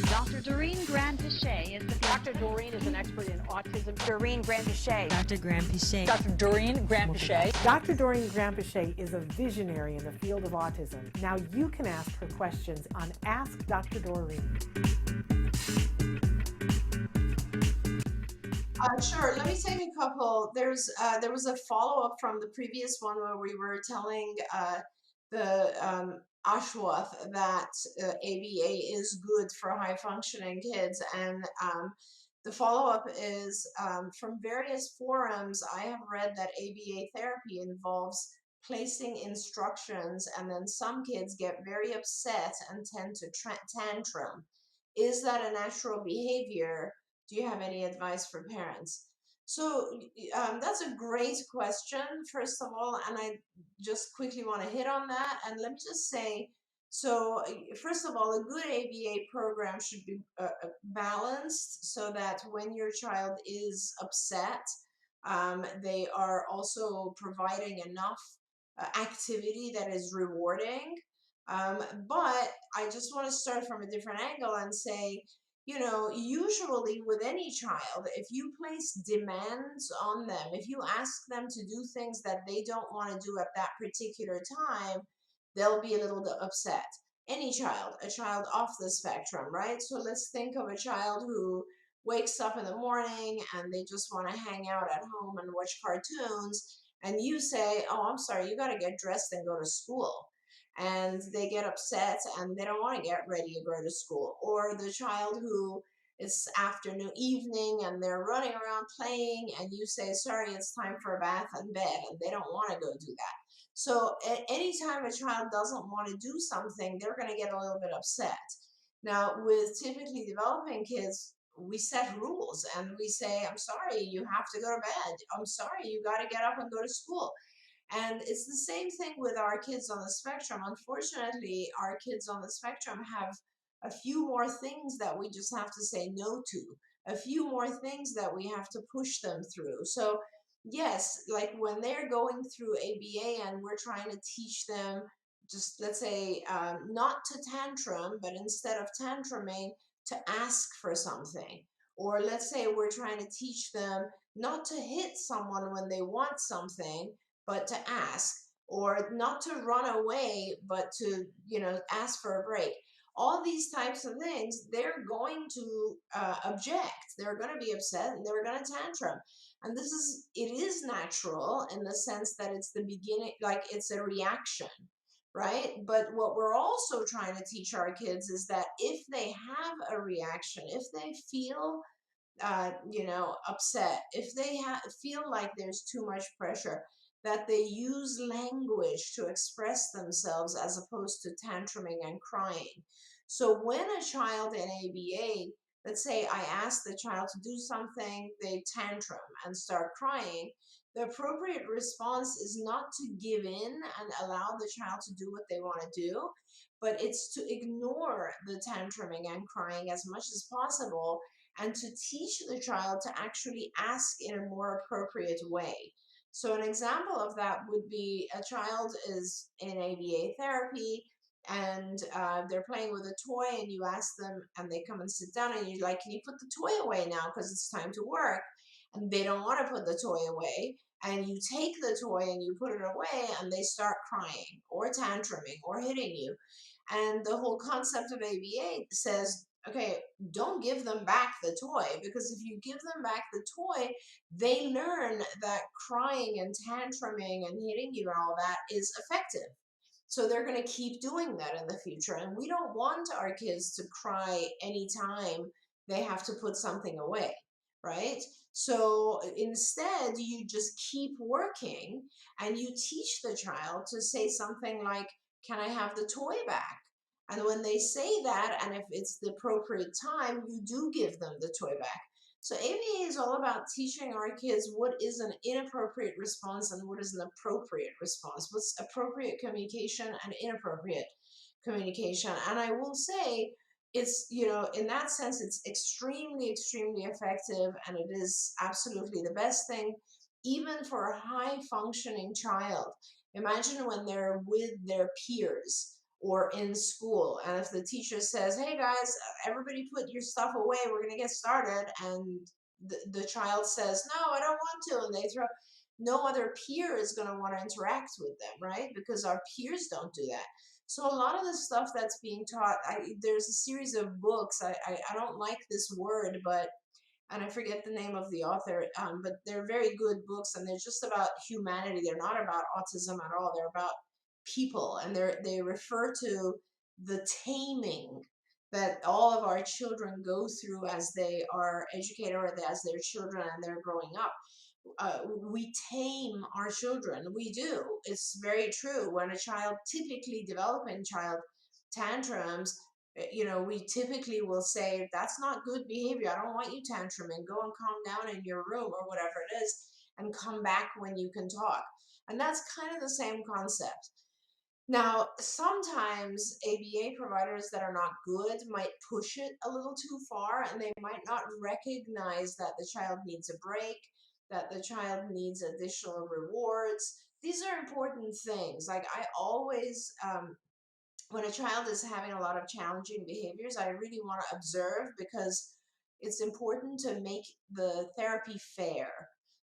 Dr. Doreen Grand-Pichet is the Dr. Doreen is an expert in autism. Doreen Grand-Pichet. Dr. Grand-Pichet. Dr. Doreen Grand-Pichet. Dr. Doreen Grand-Pichet is a visionary in the field of autism. Now you can ask her questions on Ask Dr. Doreen. Sure. Let me take a couple. There was a follow-up from the previous one where we were telling the Ashwath that ABA is good for high-functioning kids, and the follow-up is from various forums. I have read that ABA therapy involves placing instructions, and then some kids get very upset and tend to tantrum. Is that a natural behavior? Do you have any advice for parents? So that's a great question, first of all, and I just quickly want to hit on that. And let me just say, so first of all, a good ABA program should be balanced so that when your child is upset, they are also providing enough activity that is rewarding. But I just want to start from a different angle and say, you know, usually with any child, if you place demands on them, if you ask them to do things that they don't want to do at that particular time, they'll be a little bit upset. Any child, a child off the spectrum, right? So let's think of a child who wakes up in the morning and they just want to hang out at home and watch cartoons, and you say, oh, I'm sorry, you got to get dressed and go to school. And they get upset and they don't want to get ready to go to school. Or the child who it's afternoon, evening, and they're running around playing, and you say, sorry, it's time for a bath and bed, and they don't want to go do that. So anytime a child doesn't want to do something, they're going to get a little bit upset. Now, with typically developing kids, we set rules and we say, I'm sorry, you have to go to bed. I'm sorry, you got to get up and go to school. And it's the same thing with our kids on the spectrum. Unfortunately, our kids on the spectrum have a few more things that we just have to say no to, a few more things that we have to push them through. So yes, like when they're going through ABA and we're trying to teach them, just let's say, not to tantrum, but instead of tantruming, to ask for something. Or let's say we're trying to teach them not to hit someone when they want something, but to ask, or not to run away, but to, you know, ask for a break. All these types of things, they're going to object. They're going to be upset and they're going to tantrum. And it is natural in the sense that it's the beginning, like it's a reaction, right? But what we're also trying to teach our kids is that if they have a reaction, if they feel you know, upset, if they feel like there's too much pressure, that they use language to express themselves as opposed to tantruming and crying. So when a child in ABA, let's say I ask the child to do something, they tantrum and start crying, the appropriate response is not to give in and allow the child to do what they want to do, but it's to ignore the tantruming and crying as much as possible and to teach the child to actually ask in a more appropriate way. So an example of that would be a child is in ABA therapy and they're playing with a toy, and you ask them and they come and sit down and you're like, can you put the toy away now because it's time to work? And they don't want to put the toy away, and you take the toy and you put it away and they start crying or tantruming or hitting you. And the whole concept of ABA says, okay, don't give them back the toy, because if you give them back the toy, they learn that crying and tantruming and hitting you and all that is effective. So they're going to keep doing that in the future. And we don't want our kids to cry anytime they have to put something away, right? So instead, you just keep working and you teach the child to say something like, can I have the toy back? And when they say that, and if it's the appropriate time, you do give them the toy back. So ABA is all about teaching our kids what is an inappropriate response and what is an appropriate response, what's appropriate communication and inappropriate communication. And I will say it's, you know, in that sense, it's extremely, extremely effective, and it is absolutely the best thing, even for a high functioning child. Imagine when they're with their peers, or in school. And if the teacher says, hey guys, everybody put your stuff away, we're going to get started, and the child says, no, I don't want to, and they throw, no other peer is going to want to interact with them, right? Because our peers don't do that. So a lot of the stuff that's being taught, there's a series of books. I don't like this word, but and I forget the name of the author, but they're very good books, and they're just about humanity. They're not about autism at all. They're about people, and they refer to the taming that all of our children go through as they are educated or as they're children and they're growing up. We tame our children. We do. It's very true. When a child, typically developing child, tantrums, we typically will say, that's not good behavior. I don't want you tantruming. Go and calm down in your room or whatever it is, and come back when you can talk. And that's kind of the same concept. Now, sometimes ABA providers that are not good might push it a little too far, and they might not recognize that the child needs a break, that the child needs additional rewards. These are important things. Like, I always, when a child is having a lot of challenging behaviors, I really want to observe, because it's important to make the therapy fair.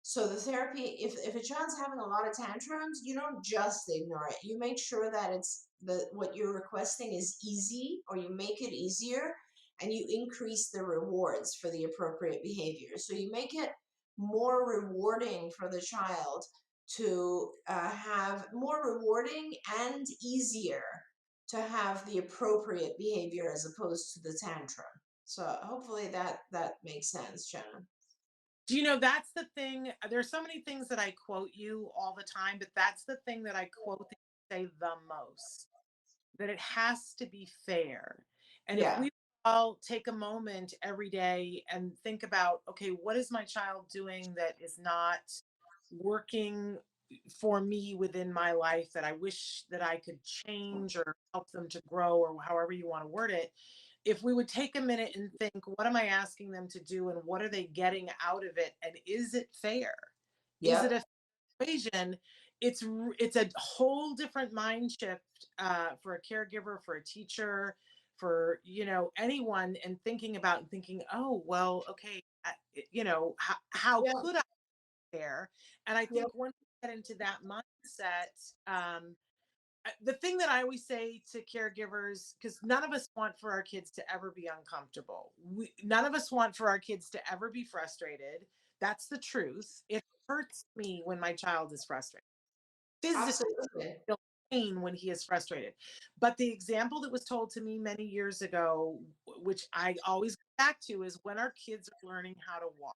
So the therapy, if a child's having a lot of tantrums, you don't just ignore it. You make sure that it's what you're requesting is easy, or you make it easier, and you increase the rewards for the appropriate behavior. So you make it more rewarding for the child to have more rewarding and easier to have the appropriate behavior as opposed to the tantrum. So hopefully that makes sense, Jenna. Do you know that's the thing? There's so many things that I quote you all the time, but that's the thing that I quote that you say the most. That it has to be fair. And if Yeah. we all take a moment every day and think about, okay, what is my child doing that is not working for me within my life that I wish that I could change or help them to grow, or however you want to word it. If we would take a minute and think, what am I asking them to do and what are they getting out of it? And is it fair? Is it Yep. a equation? It's a whole different mind shift for a caregiver, for a teacher, for anyone, and thinking, oh well, okay, how Yep. could I care? And I Yep. think once we get into that mindset, the thing that I always say to caregivers, because none of us want for our kids to ever be uncomfortable. None of us want for our kids to ever be frustrated. That's the truth. It hurts me when my child is frustrated. Physically Absolutely. feel pain when he is frustrated. But the example that was told to me many years ago, which I always go back to, is when our kids are learning how to walk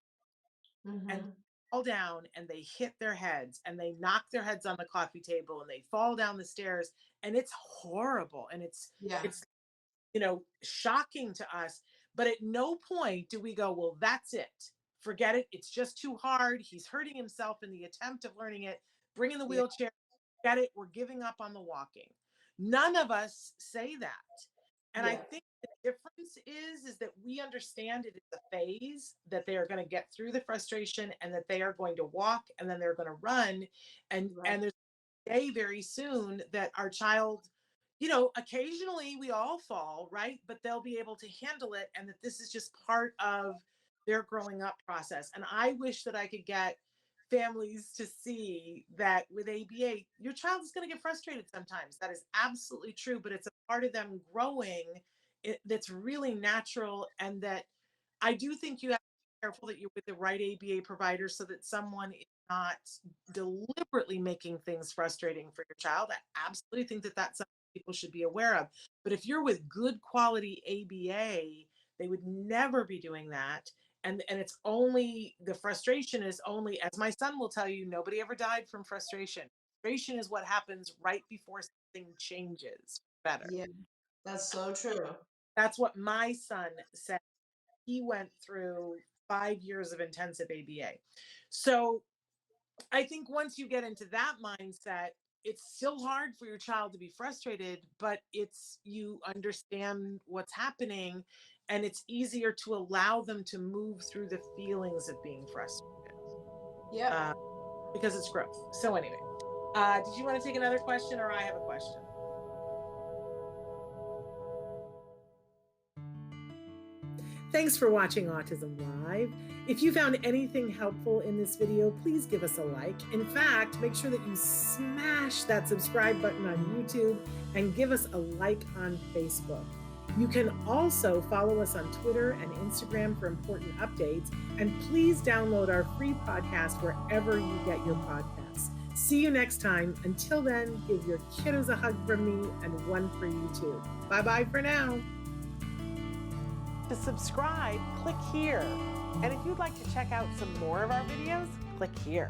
and Mm-hmm. fall down and they hit their heads and they knock their heads on the coffee table and they fall down the stairs, and it's horrible, and Yeah. it's shocking to us. But at no point do we go, well, that's it, forget it, it's just too hard, he's hurting himself in the attempt of learning it, bring in the Yeah. wheelchair, get it, we're giving up on the walking. None of us say that. And I Yeah. think the difference is that we understand it is a phase, that they are going to get through the frustration, and that they are going to walk, and then they're going to run, Right. and there's a day very soon that our child, occasionally we all fall, right? But they'll be able to handle it, and that this is just part of their growing up process. And I wish that I could get families to see that with ABA, your child is going to get frustrated sometimes. That is absolutely true, but it's a part of them growing that's really natural. And that I do think you have to be careful that you're with the right ABA provider, so that someone is not deliberately making things frustrating for your child. I absolutely think that that's something people should be aware of. But if you're with good quality ABA, they would never be doing that. And it's only, the frustration is only, as my son will tell you, nobody ever died from frustration. Frustration is what happens right before something changes better. Yeah. That's so true. That's what my son said. He went through 5 years of intensive ABA. So I think once you get into that mindset, it's still hard for your child to be frustrated, but you understand what's happening, and it's easier to allow them to move through the feelings of being frustrated, Yep. uh, because it's growth. So anyway, did you want to take another question, or I have a question? Thanks for watching Autism Live. If you found anything helpful in this video, please give us a like. In fact, make sure that you smash that subscribe button on YouTube and give us a like on Facebook. You can also follow us on Twitter and Instagram for important updates. And please download our free podcast wherever you get your podcasts. See you next time. Until then, give your kiddos a hug from me and one for you too. Bye-bye for now. To subscribe, click here. And if you'd like to check out some more of our videos, click here.